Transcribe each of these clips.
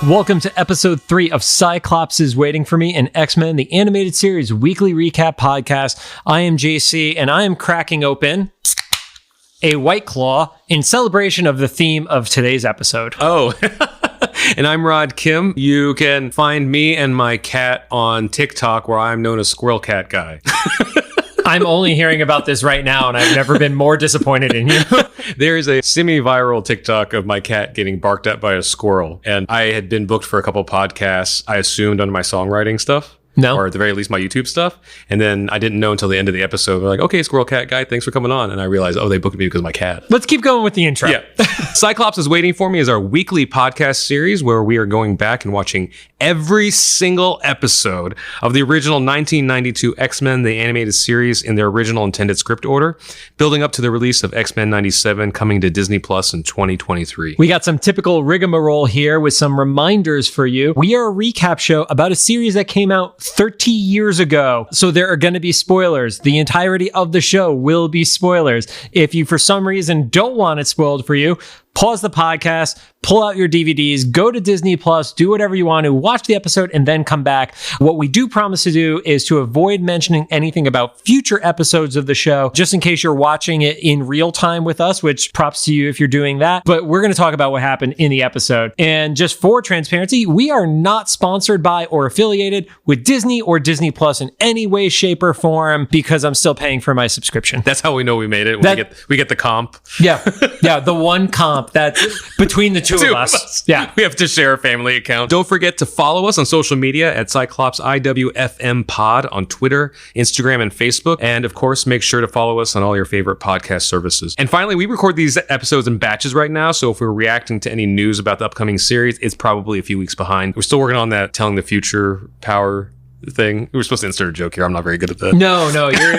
Welcome to episode 3 of Cyclops is Waiting for Me, an Xmen, the animated series weekly recap podcast. I am JC, and I am cracking open a White Claw in celebration of the theme of today's episode. Oh, and I'm Rod Kim. You can find me and my cat on TikTok, where I'm known as Squirrel Cat Guy. I'm only hearing about this right now, and I've never been more disappointed in you. There is a semi-viral TikTok of my cat getting barked at by a squirrel, and I had been booked for a couple podcasts, I assumed, under my songwriting stuff. No. Or at the very least, my YouTube stuff. And then I didn't know until the end of the episode. They're like, okay, Squirrel Cat Guy, thanks for coming on. And I realized, oh, they booked me because of my cat. Let's keep going with the intro. Yeah. Cyclops is Waiting for Me is our weekly podcast series where we are going back and watching every single episode of the original 1992 X-Men, the animated series, in their original intended script order, building up to the release of X-Men 97 coming to Disney Plus in 2023. We got some typical rigmarole here with some reminders for you. We are a recap show about a series that came out 30 years ago. So there are going to be spoilers. The entirety of the show will be spoilers. If you, for some reason, don't want it spoiled for you, pause the podcast, pull out your DVDs, go to Disney Plus, do whatever you want to, watch the episode, and then come back. What we do promise to do is to avoid mentioning anything about future episodes of the show, just in case you're watching it in real time with us, which props to you if you're doing that. But we're going to talk about what happened in the episode. And just for transparency, we are not sponsored by or affiliated with Disney or Disney Plus in any way, shape, or form, because I'm still paying for my subscription. That's how we know we made it. We get the comp. Yeah. Yeah. The one comp that's between the two of us. Yeah. We have to share a family account. Don't forget to follow us on social media at Cyclops IWFM Pod on Twitter, Instagram, and Facebook. And of course, make sure to follow us on all your favorite podcast services. And finally, we record these episodes in batches right now. So if we're reacting to any news about the upcoming series, it's probably a few weeks behind. We're still working on that telling the future power thing. We were supposed to insert a joke here. I'm not very good at that. No,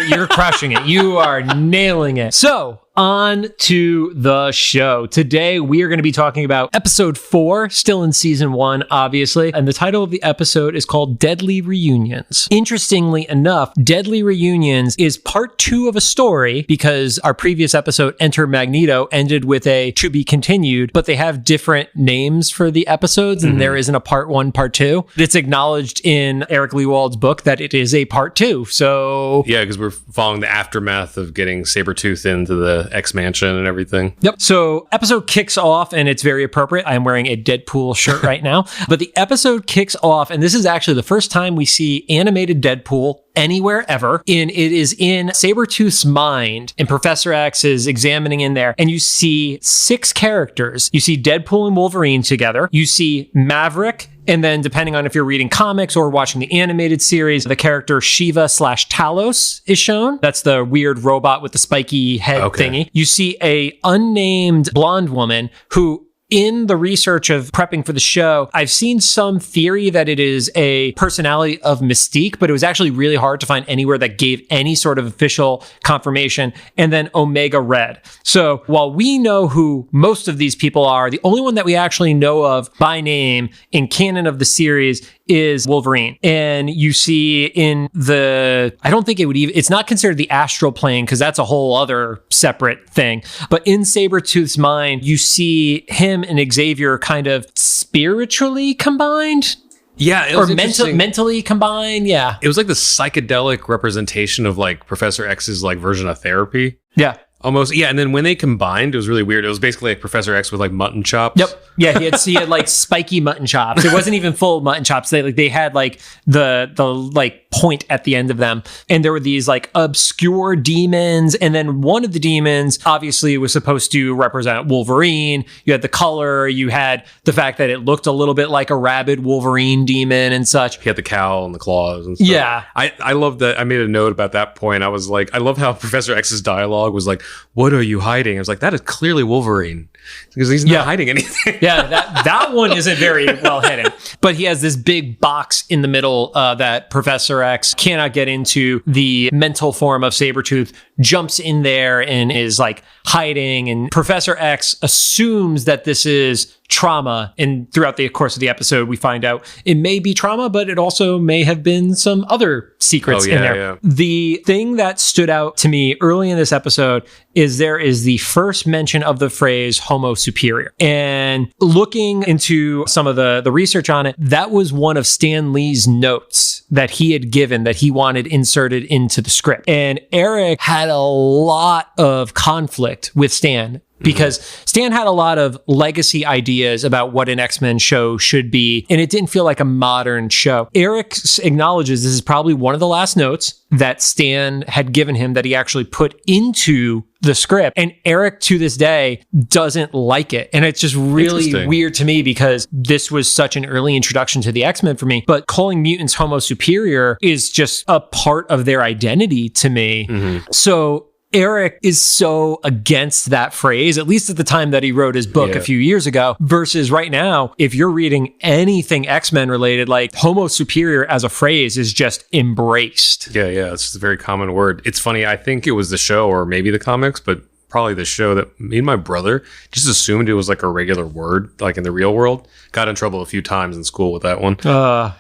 you're crushing it. You are nailing it. So, on to the show. Today, we are going to be talking about episode 4, still in season 1, obviously. And the title of the episode is called Deadly Reunions. Interestingly enough, Deadly Reunions is part 2 of a story because our previous episode, Enter Magneto, ended with a to be continued, but they have different names for the episodes, and there isn't a part 1, part 2. It's acknowledged in Eric Lewald's book that it is a part 2. So yeah, because we're following the aftermath of getting Sabretooth into the X-Mansion and everything. Yep. So episode kicks off, and it's very appropriate. I'm wearing a Deadpool shirt right now. But the episode kicks off, and this is actually the first time we see animated Deadpool anywhere ever. And it is in Sabretooth's mind, and Professor X is examining in there, and you see 6 characters. You see Deadpool and Wolverine together. You see Maverick, and then depending on if you're reading comics or watching the animated series, the character Shiva/Talos is shown. That's the weird robot with the spiky head thingy. You see a unnamed blonde woman who, in the research of prepping for the show, I've seen some theory that it is a personality of Mystique, but it was actually really hard to find anywhere that gave any sort of official confirmation. And then Omega Red. So while we know who most of these people are, the only one that we actually know of by name in canon of the series is Wolverine. And you see in I don't think it would even, it's not considered the astral plane because that's a whole other separate thing. But in Sabretooth's mind, you see him and Xavier kind of spiritually combined. Yeah, it was mentally combined. Yeah. It was like the psychedelic representation of like Professor X's like version of therapy. Yeah. Almost, yeah. And then when they combined, it was really weird. It was basically like Professor X with like mutton chops. Yep. Yeah, he had like spiky mutton chops. It wasn't even full mutton chops. They had like the like point at the end of them. And there were these like obscure demons. And then one of the demons obviously was supposed to represent Wolverine. You had the color. You had the fact that it looked a little bit like a rabid Wolverine demon and such. He had the cowl and the claws and stuff. Yeah. I love that. I made a note about that point. I was like, I love how Professor X's dialogue was like, what are you hiding? I was like, that is clearly Wolverine. Because he's not hiding anything. Yeah, that one isn't very well hidden. But he has this big box in the middle that Professor X cannot get into the mental form of Sabretooth, jumps in there and is like hiding, and Professor X assumes that this is trauma. And throughout the course of the episode, we find out it may be trauma, but it also may have been some other secrets in there. Yeah. The thing that stood out to me early in this episode is there is the first mention of the phrase homo superior. And looking into some of the research on it, that was one of Stan Lee's notes that he had given that he wanted inserted into the script. And Eric had a lot of conflict with Stan, because Stan had a lot of legacy ideas about what an X-Men show should be, and it didn't feel like a modern show. Eric acknowledges this is probably one of the last notes that Stan had given him that he actually put into the script. And Eric, to this day, doesn't like it. And it's just really weird to me because this was such an early introduction to the X-Men for me. But calling mutants homo superior is just a part of their identity to me. So Eric is so against that phrase, at least at the time that he wrote his book a few years ago, versus right now, if you're reading anything X-Men related, like homo superior as a phrase is just embraced. Yeah, it's a very common word. It's funny, I think it was the show or maybe the comics, but probably the show that me and my brother just assumed it was like a regular word, like in the real world. Got in trouble a few times in school with that one.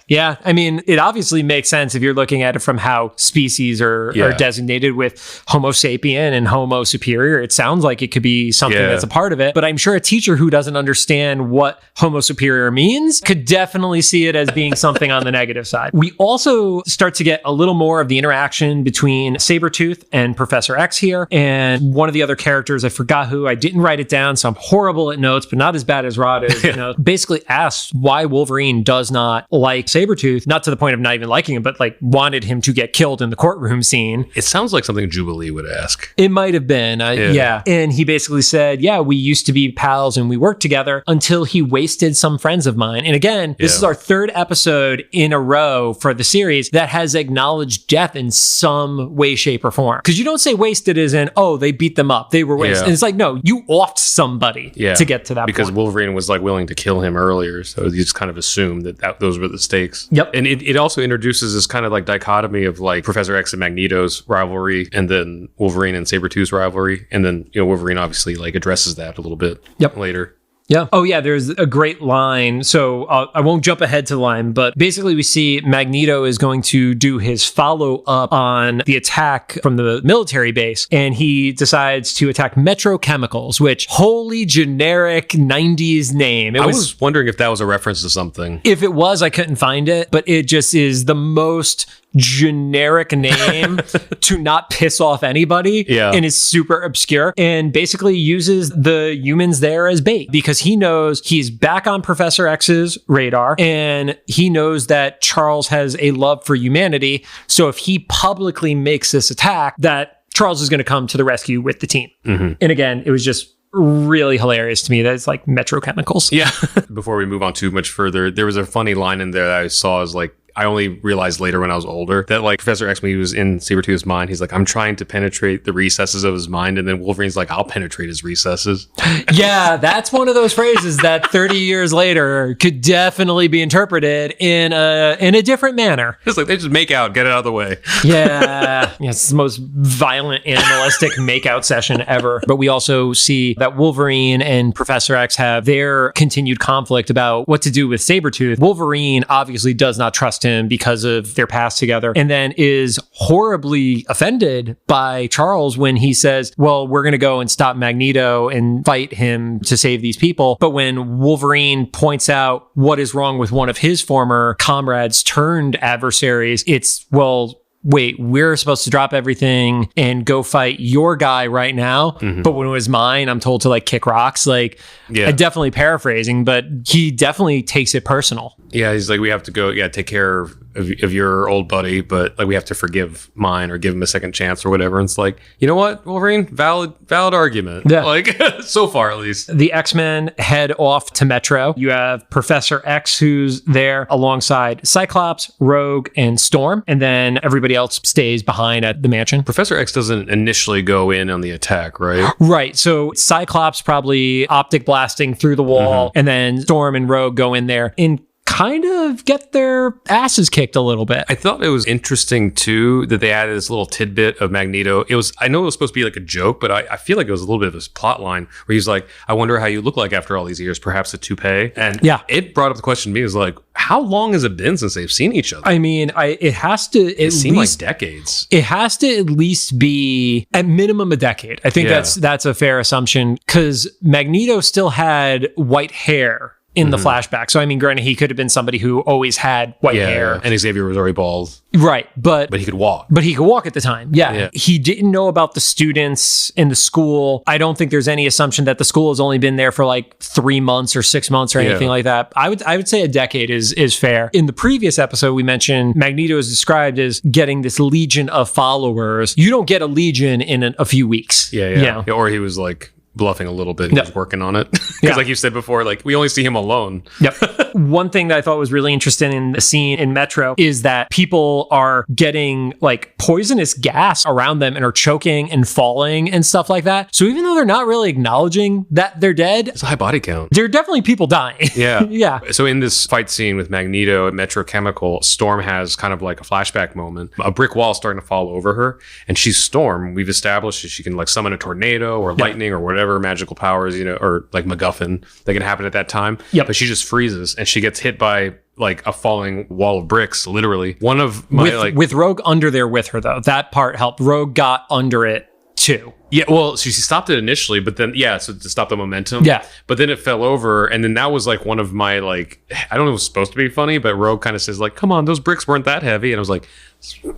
Yeah. I mean, it obviously makes sense if you're looking at it from how species are designated with homo sapien and homo superior. It sounds like it could be something that's a part of it, but I'm sure a teacher who doesn't understand what homo superior means could definitely see it as being something on the negative side. We also start to get a little more of the interaction between Sabretooth and Professor X here. And one of the other characters, I forgot who, I didn't write it down, so I'm horrible at notes, but not as bad as Rod is, basically asks why Wolverine does not like Sabretooth, not to the point of not even liking him, but like wanted him to get killed in the courtroom scene. It sounds like something Jubilee would ask. It might have been, And he basically said, we used to be pals and we worked together until he wasted some friends of mine. And again, this is our third episode in a row for the series that has acknowledged death in some way, shape, or form. Because you don't say wasted as in, they beat them up. They were wasted. And it's like, no, you offed somebody to get to that because point. Wolverine was like willing to kill him earlier, so you just kind of assumed that those were the stakes. Yep. And it also introduces this kind of like dichotomy of like Professor X and Magneto's rivalry, and then Wolverine and Sabretooth's rivalry, and then Wolverine obviously like addresses that a little bit later. Yeah. Oh, yeah. There's a great line. So I won't jump ahead to the line, but basically we see Magneto is going to do his follow up on the attack from the military base. And he decides to attack Metro Chemicals, which wholly generic 90s name. I was wondering if that was a reference to something. If it was, I couldn't find it, but it just is the most generic name to not piss off anybody and is super obscure and basically uses the humans there as bait because he knows he's back on Professor X's radar and he knows that Charles has a love for humanity. So if he publicly makes this attack, that Charles is going to come to the rescue with the team. And again, it was just really hilarious to me that it's like Metro Chemicals. Yeah. Before we move on too much further, there was a funny line in there that I saw is like, I only realized later when I was older that like Professor X, when he was in Sabretooth's mind, he's like, I'm trying to penetrate the recesses of his mind. And then Wolverine's like, I'll penetrate his recesses. Yeah, that's one of those phrases that 30 years later could definitely be interpreted in a different manner. It's like they just make out, get it out of the way. Yeah. It's the most violent animalistic makeout session ever. But we also see that Wolverine and Professor X have their continued conflict about what to do with Sabretooth. Wolverine obviously does not trust him because of their past together, and then is horribly offended by Charles when he says, well, we're going to go and stop Magneto and fight him to save these people. But when Wolverine points out what is wrong with one of his former comrades turned adversaries, it's, well, wait, we're supposed to drop everything and go fight your guy right now. But when it was mine, I'm told to like kick rocks. Like, I'm definitely paraphrasing, but he definitely takes it personal. Yeah, he's like, we have to go, take care of your old buddy, but like we have to forgive mine or give him a second chance or whatever. And it's like, you know what, Wolverine, valid argument. Yeah. Like so far at least. The X-Men head off to Metro. You have Professor X who's there alongside Cyclops, Rogue, and Storm, and then everybody else stays behind at the mansion. Professor X doesn't initially go in on the attack, right? Right. So Cyclops probably optic blasting through the wall, and then Storm and Rogue go in there. In kind of get their asses kicked a little bit. I thought it was interesting too that they added this little tidbit of Magneto. I know it was supposed to be like a joke, but I feel like it was a little bit of this plot line where he's like, I wonder how you look like after all these years, perhaps a toupee. And it brought up the question to me, was like, how long has it been since they've seen each other? I mean, it has to it seemed like decades. It has to at least be at minimum a decade. I think that's a fair assumption, because Magneto still had white hair in the flashback. So, I mean, granted, he could have been somebody who always had white hair. And Xavier was already bald. Right. But he could walk. But he could walk at the time. Yeah. He didn't know about the students in the school. I don't think there's any assumption that the school has only been there for like 3 months or 6 months or anything like that. I would say a decade is fair. In the previous episode, we mentioned Magneto is described as getting this legion of followers. You don't get a legion in a few weeks. Yeah. Or he was like bluffing a little bit. He was working on it. Because like you said before, like we only see him alone. Yep. One thing that I thought was really interesting in the scene in Metro is that people are getting like poisonous gas around them and are choking and falling and stuff like that. So even though they're not really acknowledging that they're dead, it's a high body count. There are definitely people dying. Yeah. So in this fight scene with Magneto at Metro Chemical, Storm has kind of like a flashback moment. A brick wall is starting to fall over her, and she's Storm. We've established that she can like summon a tornado or lightning or whatever magical powers, or like MacGuffin that can happen at that time. But she just freezes and she gets hit by like a falling wall of bricks, literally. One of my with Rogue under there with her though. That part helped. Rogue got under it too. Yeah, well, she stopped it initially, but then, so to stop the momentum. Yeah. But then it fell over, and then that was like one of my, like, I don't know if it was supposed to be funny, but Rogue kind of says, like, come on, those bricks weren't that heavy. And I was like,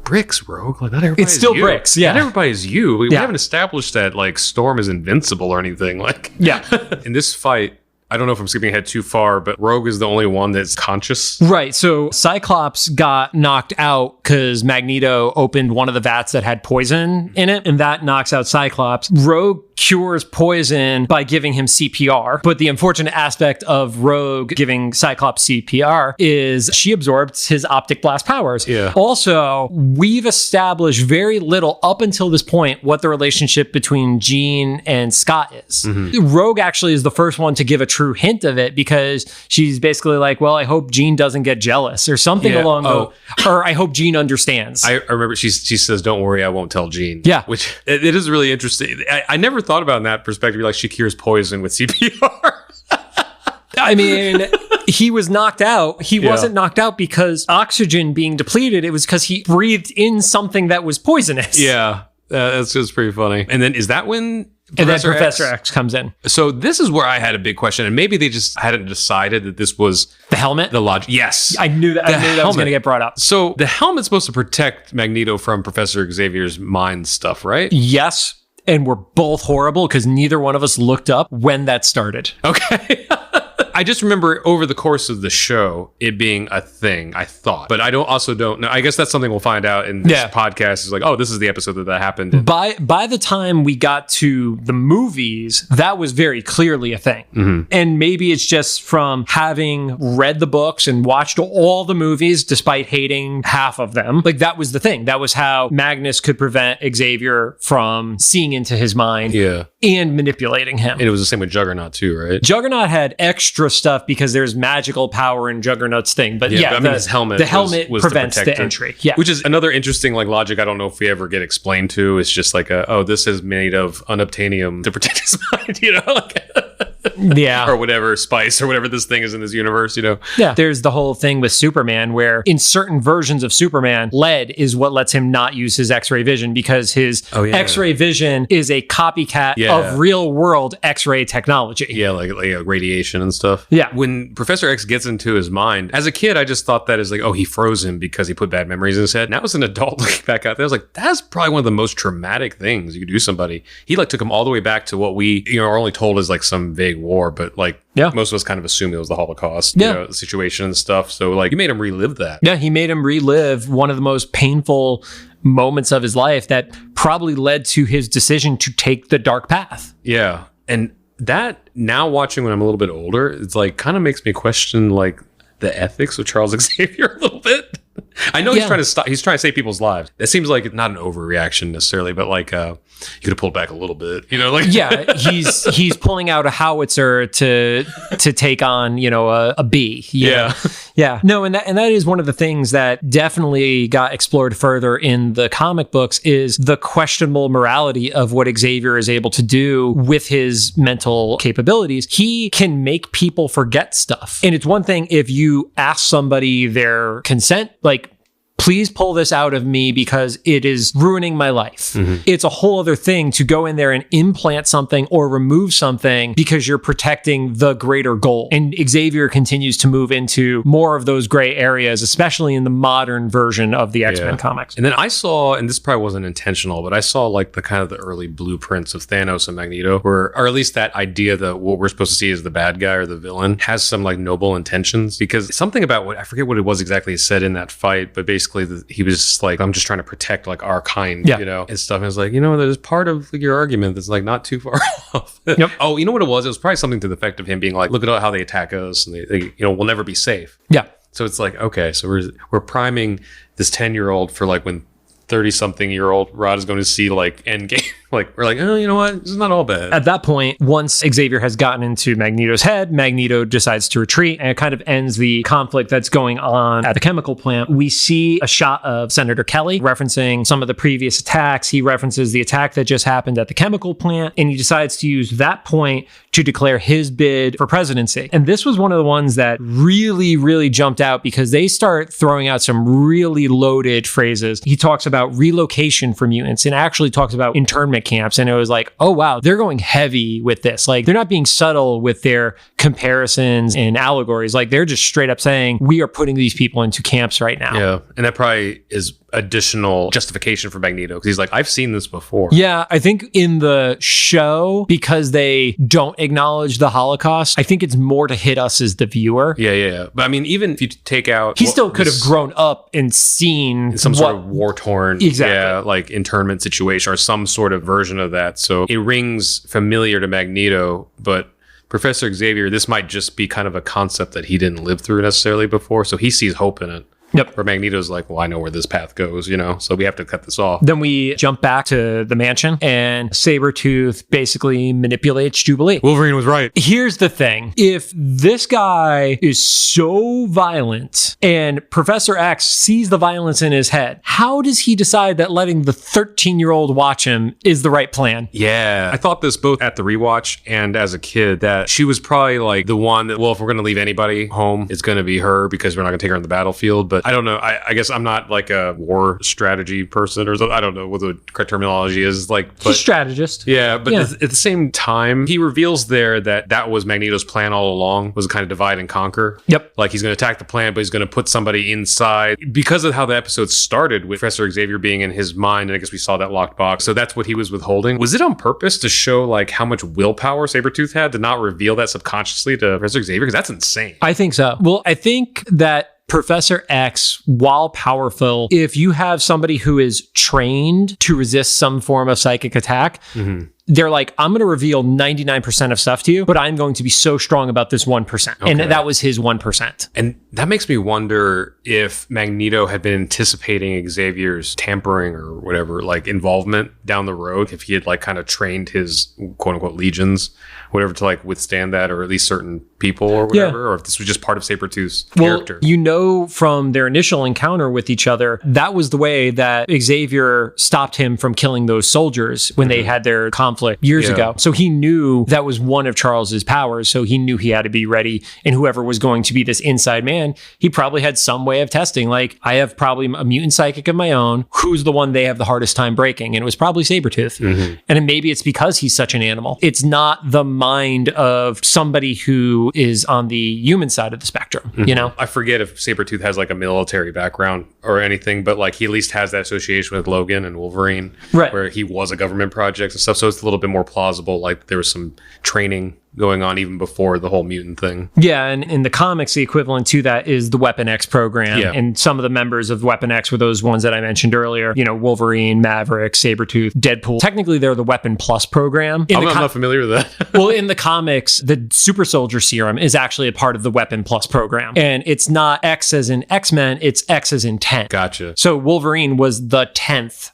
bricks, Rogue? Like, not everybody It's still you. bricks, Not everybody's you. We haven't established that, like, Storm is invincible or anything. Like, in this fight, I don't know if I'm skipping ahead too far, but Rogue is the only one that's conscious. Right. So Cyclops got knocked out because Magneto opened one of the vats that had poison in it, and that knocks out Cyclops. Rogue cures poison by giving him CPR. But the unfortunate aspect of Rogue giving Cyclops CPR is she absorbs his optic blast powers. Yeah. Also, we've established very little up until this point what the relationship between Jean and Scott is. Rogue actually is the first one to give a true hint of it, because she's basically like, well, I hope Jean doesn't get jealous or something along or I hope Jean understands. I remember she says, don't worry, I won't tell Jean. Yeah. Which it is really interesting. I never thought about in that perspective, like she cures poison with CPR. I mean, he was knocked out. He wasn't knocked out because oxygen being depleted. It was because he breathed in something that was poisonous. Yeah. That's just pretty funny. And then is that when Professor X comes in? So this is where I had a big question, and maybe they just hadn't decided that this was the helmet. The logic. Yes, I knew that. I knew that was going to get brought up. So the helmet's supposed to protect Magneto from Professor Xavier's mind stuff, right? Yes, and we're both horrible because neither one of us looked up when that started. Okay. I just remember over the course of the show, it being a thing, I thought. But I don't know. I guess that's something we'll find out in this podcast. Is like, oh, this is the episode that happened. By the time we got to the movies, that was very clearly a thing. And maybe it's just from having read the books and watched all the movies, despite hating half of them. Like, that was the thing. That was how Magnus could prevent Xavier from seeing into his mind and manipulating him. And it was the same with Juggernaut too, right? Juggernaut had extra stuff because there's magical power in Juggernaut's thing, but I mean, his helmet was prevents the entry, which is another interesting like logic. I don't know if we ever get explained to. It's just like this is made of unobtainium to protect his mind, or whatever spice or whatever this thing is in this universe, There's the whole thing with Superman where in certain versions of Superman, lead is what lets him not use his X-ray vision, because his X-ray vision is a copycat of real world X-ray technology. Like radiation and stuff. Yeah. When Professor X gets into his mind, as a kid, I just thought that as like, he froze him because he put bad memories in his head. Now as an adult looking back out there, I was like, that's probably one of the most traumatic things you could do to somebody. He like took him all the way back to what we are only told is like some vague war, but like most of us kind of assume it was the Holocaust situation and stuff. So like you made him relive that. Yeah, he made him relive one of the most painful moments of his life that probably led to his decision to take the dark path. Yeah. And that, now watching when I'm a little bit older, it's like kind of makes me question like the ethics of Charles Xavier a little bit. I know he's trying to stop. He's trying to save people's lives. It seems like not an overreaction necessarily, but like you could have pulled back a little bit. Like he's pulling out a howitzer to take on a bee. Yeah. No, and that is one of the things that definitely got explored further in the comic books is the questionable morality of what Xavier is able to do with his mental capabilities. He can make people forget stuff, and it's one thing if you ask somebody their consent, like, please pull this out of me because it is ruining my life. Mm-hmm. It's a whole other thing to go in there and implant something or remove something because you're protecting the greater goal. And Xavier continues to move into more of those gray areas, especially in the modern version of the X-Men comics. And then I saw, and this probably wasn't intentional, but I saw like the kind of the early blueprints of Thanos and Magneto, or at least that idea that what we're supposed to see as the bad guy or the villain has some like noble intentions, because something about I forget what it was exactly he said in that fight, but basically he was just like, I'm just trying to protect like our kind, and stuff. And I was like, there's part of your argument that's like not too far off. Yep. Oh, you know what it was? It was probably something to the effect of him being like, look at how they attack us, and they we'll never be safe. Yeah. So it's like, okay, so we're priming this 10-year-old for like when 30-something-year-old Rod is going to see like Endgame. Like, we're like, oh, you know what? This is not all bad. At that point, once Xavier has gotten into Magneto's head, Magneto decides to retreat, and it kind of ends the conflict that's going on at the chemical plant. We see a shot of Senator Kelly referencing some of the previous attacks. He references the attack that just happened at the chemical plant, and he decides to use that point to declare his bid for presidency. And this was one of the ones that really, really jumped out because they start throwing out some really loaded phrases. He talks about relocation for mutants and actually talks about internment camps, and it was like, oh wow, they're going heavy with this. Like, they're not being subtle with their comparisons and allegories. Like, they're just straight up saying, we are putting these people into camps right now. Yeah, and that probably is additional justification for Magneto, because he's like, I've seen this before. Yeah, I think in the show, because they don't acknowledge the Holocaust, I think it's more to hit us as the viewer. Yeah. But I mean, even if you take out, he still could have grown up and seen some sort of war-torn, like internment situation or some sort of version of that. So it rings familiar to Magneto, but Professor Xavier, this might just be kind of a concept that he didn't live through necessarily before, so he sees hope in it. Yep. Where Magneto's like, well, I know where this path goes, so we have to cut this off. Then we jump back to the mansion, and Sabretooth basically manipulates Jubilee. Wolverine was right. Here's the thing. If this guy is so violent and Professor X sees the violence in his head, how does he decide that letting the 13-year-old watch him is the right plan? Yeah. I thought this both at the rewatch and as a kid, that she was probably like the one that, well, if we're going to leave anybody home, it's going to be her because we're not going to take her on the battlefield. But I don't know. I guess I'm not like a war strategy person or something. I don't know what the correct terminology is. Like, he's a strategist. Yeah, but at the same time, he reveals there that was Magneto's plan all along, was to kind of divide and conquer. Yep. Like, he's going to attack the plant, but he's going to put somebody inside. Because of how the episode started with Professor Xavier being in his mind, and I guess we saw that locked box. So that's what he was withholding. Was it on purpose to show like how much willpower Sabretooth had to not reveal that subconsciously to Professor Xavier? Because that's insane. I think so. Well, I think that Professor X, while powerful, if you have somebody who is trained to resist some form of psychic attack, they're like, I'm going to reveal 99% of stuff to you, but I'm going to be so strong about this 1%. Okay. And that was his 1%. And that makes me wonder if Magneto had been anticipating Xavier's tampering or whatever, like involvement down the road, if he had like kind of trained his quote unquote legions, whatever, to like withstand that, or at least certain people or whatever, or if this was just part of Sabretooth's character. From their initial encounter with each other, that was the way that Xavier stopped him from killing those soldiers when they had their conflict years ago. So he knew that was one of Charles's powers. So he knew he had to be ready. And whoever was going to be this inside man, he probably had some way of testing. Like, I have probably a mutant psychic of my own. Who's the one they have the hardest time breaking? And it was probably Sabretooth. And maybe it's because he's such an animal. It's not the mind of somebody who is on the human side of the spectrum, I forget if Sabretooth has like a military background or anything, but like he at least has that association with Logan and Wolverine, where he was a government project and stuff. So it's a little bit more plausible. Like, there was some training going on even before the whole mutant thing. Yeah, and in the comics, the equivalent to that is the Weapon X program. Yeah. And some of the members of Weapon X were those ones that I mentioned earlier. You know, Wolverine, Maverick, Sabretooth, Deadpool. Technically, they're the Weapon Plus program. I'm not familiar with that. Well, in the comics, the super soldier serum is actually a part of the Weapon Plus program. And it's not X as in X-Men, it's X as in 10. Gotcha. So Wolverine was the 10th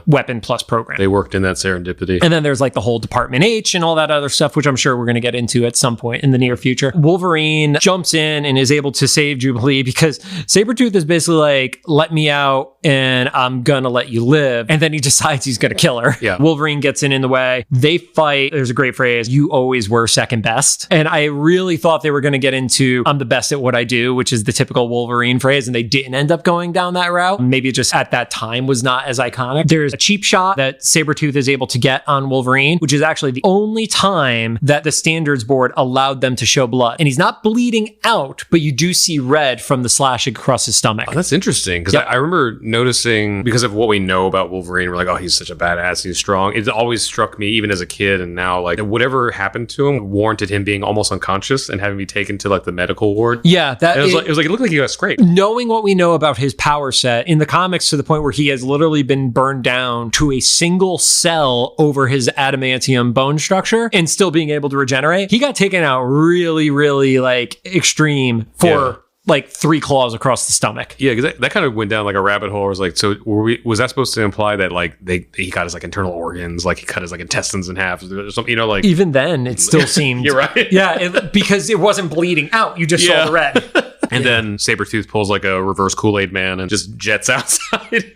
Weapon Plus program. They worked in that serendipity. And then there's like the whole Department H and all that other stuff, which I'm sure we're going to get into at some point in the near future. Wolverine jumps in and is able to save Jubilee because Sabretooth is basically like, let me out and I'm going to let you live. And then he decides he's going to kill her. Yeah. Wolverine gets in the way. They fight. There's a great phrase, you always were second best. And I really thought they were going to get into, I'm the best at what I do, which is the typical Wolverine phrase. And they didn't end up going down that route. Maybe it just at that time was not as iconic. There's a cheap shot that Sabretooth is able to get on Wolverine, which is actually the only time that the standards board allowed them to show blood. And he's not bleeding out, but you do see red from the slashing across his stomach. Oh, that's interesting because I remember noticing, because of what we know about Wolverine, we're like, oh, he's such a badass, he's strong. It always struck me, even as a kid, and now, like, whatever happened to him warranted him being almost unconscious and having to be taken to like the medical ward. Yeah, that it was like it looked like he got scraped. Knowing what we know about his power set in the comics, to the point where he has literally been burned down to a single cell over his adamantium bone structure and still being able to regenerate, he got taken out really, really like extreme for like 3 claws across the stomach. Yeah, because that kind of went down like a rabbit hole. It was like, so was that supposed to imply that like he got his like internal organs, like he cut his like intestines in half or something, you know, like even then it still seemed you're right. Yeah, because it wasn't bleeding out. You just saw the red. And then Sabretooth pulls like a reverse Kool-Aid man and just jets outside.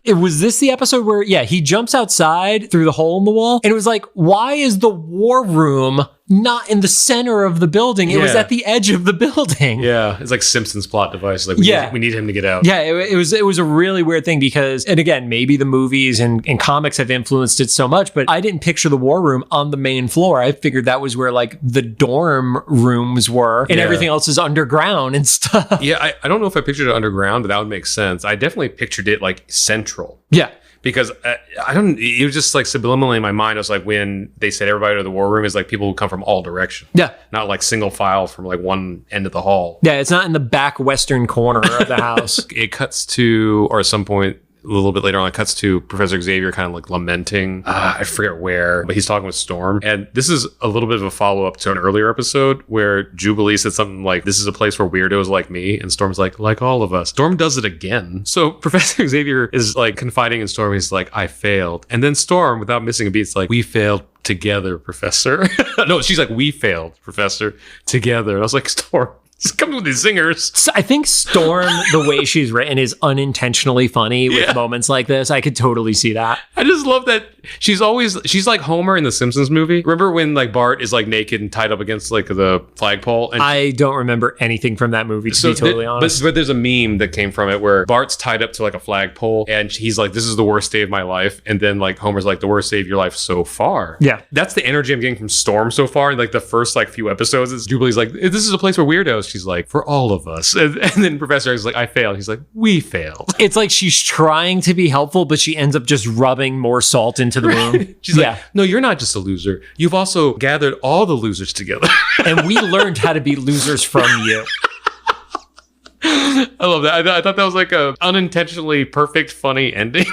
Was this the episode where, he jumps outside through the hole in the wall? And it was like, why is the war room not in the center of the building? It was at the edge of the building. Yeah, it's like Simpsons plot device. Like, we need him to get out. Yeah, it was a really weird thing because, and again, maybe the movies and comics have influenced it so much, but I didn't picture the war room on the main floor. I figured that was where like the dorm rooms were and everything else is underground and stuff. Yeah, I don't know if I pictured it underground, but that would make sense. I definitely pictured it like central. Yeah. Because it was just like subliminally in my mind. I was like, when they said everybody to the war room is like people who come from all directions. Yeah. Not like single file from like one end of the hall. Yeah. It's not in the back western corner of the house. It cuts to, or at some point, a little bit later on, it cuts to Professor Xavier kind of like lamenting. I forget where, but he's talking with Storm. And this is a little bit of a follow-up to an earlier episode where Jubilee said something like, this is a place for weirdos like me. And Storm's like all of us. Storm does it again. So Professor Xavier is like confiding in Storm. He's like, I failed. And then Storm, without missing a beat, is like, we failed together, Professor. No, she's like, we failed, Professor, together. And I was like, Storm, come with these singers. So I think Storm, the way she's written, is unintentionally funny with moments like this. I could totally see that. I just love that she's like Homer in the Simpsons movie. Remember when like Bart is like naked and tied up against like the flagpole? And I don't remember anything from that movie, to be totally honest. But there's a meme that came from it where Bart's tied up to like a flagpole and he's like, this is the worst day of my life. And then like Homer's like, the worst day of your life so far. Yeah. That's the energy I'm getting from Storm so far. And like the first like few episodes is Jubilee's like, this is a place for weirdos. She's like, for all of us. And then Professor X is like, I failed. He's like, we failed. It's like she's trying to be helpful, but she ends up just rubbing more salt into the wound. She's like, no, you're not just a loser. You've also gathered all the losers together. And we learned how to be losers from you. I love that. I thought that was like a unintentionally perfect, funny ending.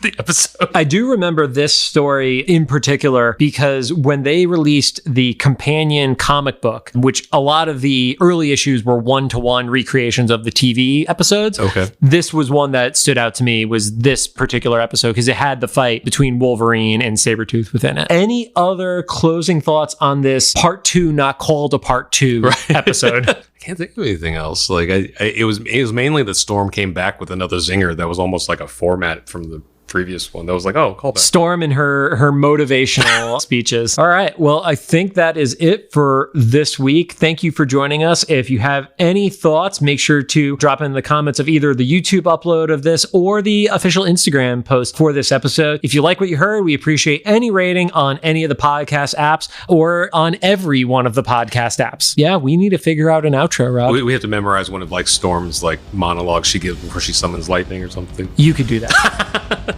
The episode. I do remember this story in particular because when they released the companion comic book, which a lot of the early issues were one-to-one recreations of the TV episodes. Okay. This was one that stood out to me, was this particular episode because it had the fight between Wolverine and Sabretooth within it. Any other closing thoughts on this part 2, not called a part 2 episode? I can't think of anything else. Like it was mainly that Storm came back with another zinger that was almost like a format from the previous one that was like, oh, call back. Storm and her motivational speeches. All right. Well, I think that is it for this week. Thank you for joining us. If you have any thoughts, make sure to drop in the comments of either the YouTube upload of this or the official Instagram post for this episode. If you like what you heard, we appreciate any rating on any of the podcast apps or on every one of the podcast apps. Yeah, we need to figure out an outro, Rob. We have to memorize one of like Storm's like monologues she gives before she summons lightning or something. You could do that.